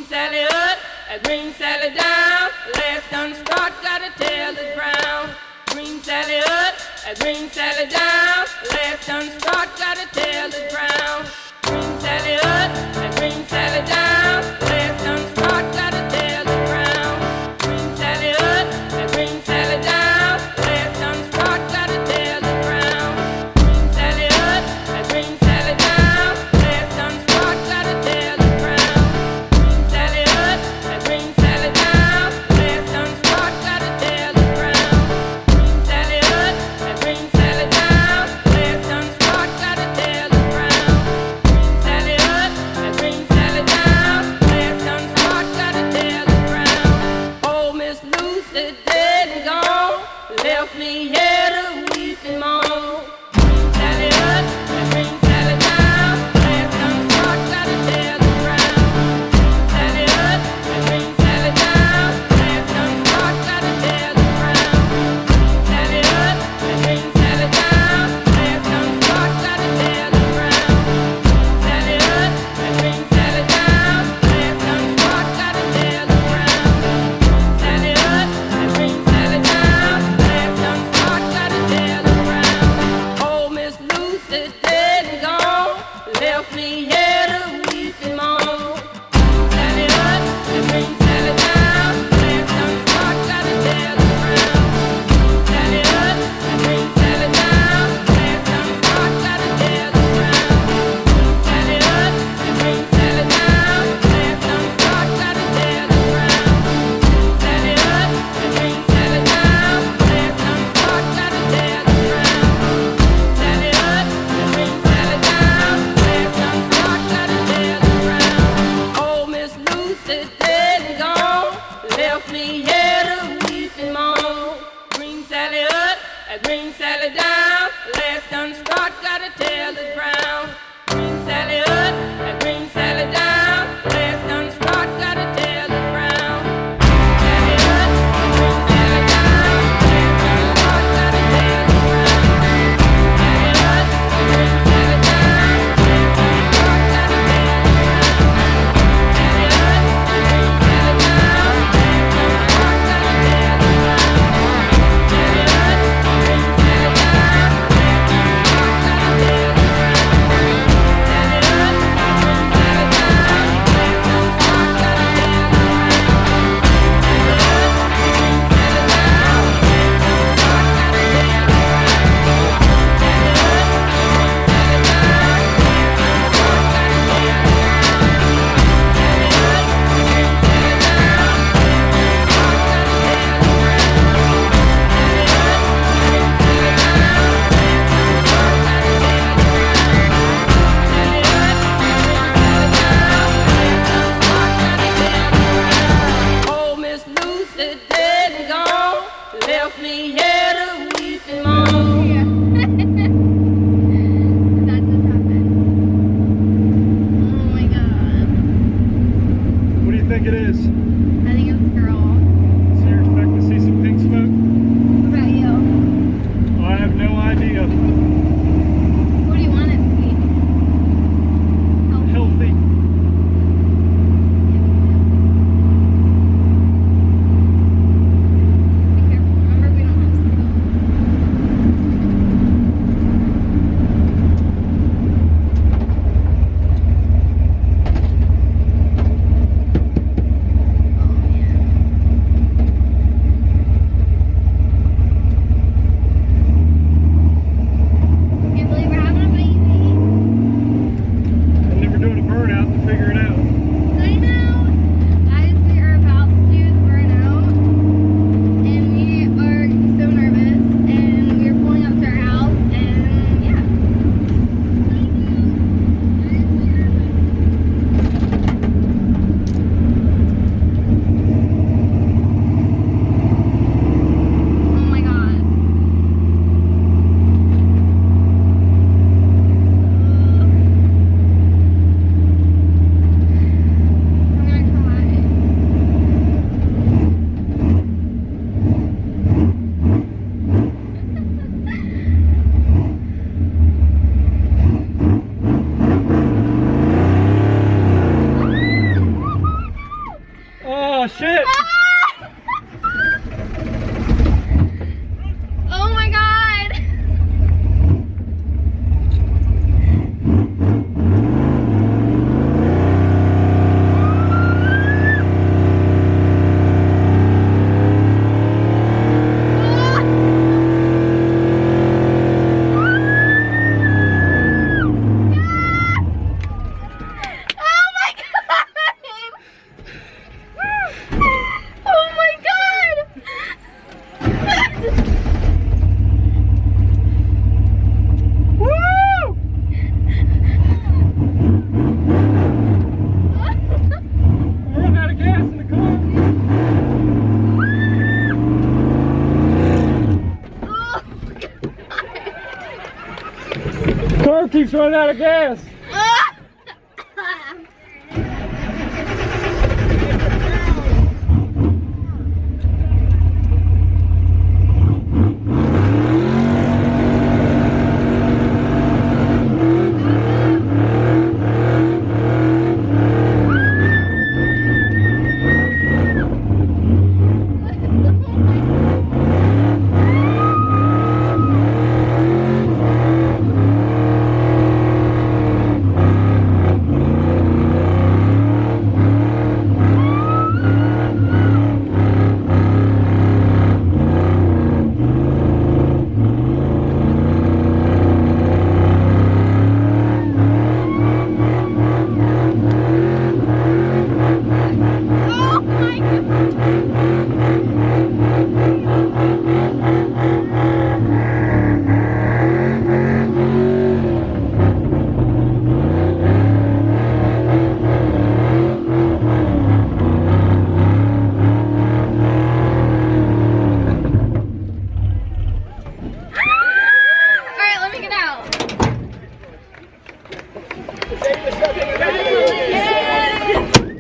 Green Sally up, Green Sally down. Last done start, gotta tell the ground. Green Sally up, Green Sally down. Last done start, gotta tell the ground. Green Sally up, Green Sally down. Last done start, gotta tell the ground. Green Sally up, Green Sally down. Last done start, gotta tell the ground. Green Sally up, Green Sally down. Last done start, gotta tell the ground. Green Sally up, Green Sally down. Last done start, gotta tell the ground. Green Sally up, Green Sally down. Last done start, gotta tell the ground. Green Sally up, Green Sally down. Last done start, gotta tell the ground. Oh, Miss Lucy dead and gone, left me here to weep and moan. Green Sally up, Green Sally down. Last done start, gotta tell the ground. Green Sally up, Green Sally down. Last done start, gotta tell the ground. Green Sally up, Green Sally down. Last done start, gotta tell the ground. Green Sally up, Green Sally down. Last done start, gotta tell the ground. Green Sally up, Green Sally down. Last done start, gotta tell the ground. Oh, Miss Lucy dead and gone, left me here to weep and moan. Green Sally up, Green Sally down. Last done start, gotta tell the ground. Green Sally up, Green Sally down. Last done start, gotta tell the ground. Green Sally up, Green Sally down. Last done start, gotta tell the ground. Green Sally up, Green Sally down. Last done start, gotta tell the ground. Green Sally up, Green Sally down. Last done start, gotta tell the ground. Oh, Miss Lucy dead and gone, left me here to weep and moan. Green Sally up, Green Sally down. Last done start, gotta tell the ground. Green Sally up, Green Sally down. Last done start, gotta tell the ground. Green Sally up, Green Sally down. Last done start, gotta tell the ground. Green Sally up, Green Sally down. Last done start, gotta tell the ground. Green Sally up, Green Sally down. Last done start, gotta tell the ground. Green Sally up, Green Sally down. Last done start, gotta tell the ground. Oh, Miss Lucy dead and gone, left me here to weep and moan. That just happened. Oh my god. What do you think it is? I think it's a girl. So you're expecting to see some pink smoke? What about you? Well, I have no idea. What do you want it to be? Healthy. Be careful. Remember, we don't have signals. Oh man. Can't believe we're having a baby. I'm never doing a burnout to figure it out. I know. Guys, we are about to do the burnout, and we are so nervous, and we are pulling up to our house, and yeah. Oh my god. Oh shit! Oh my god! Car keeps running out of gas. Alright, let me get out.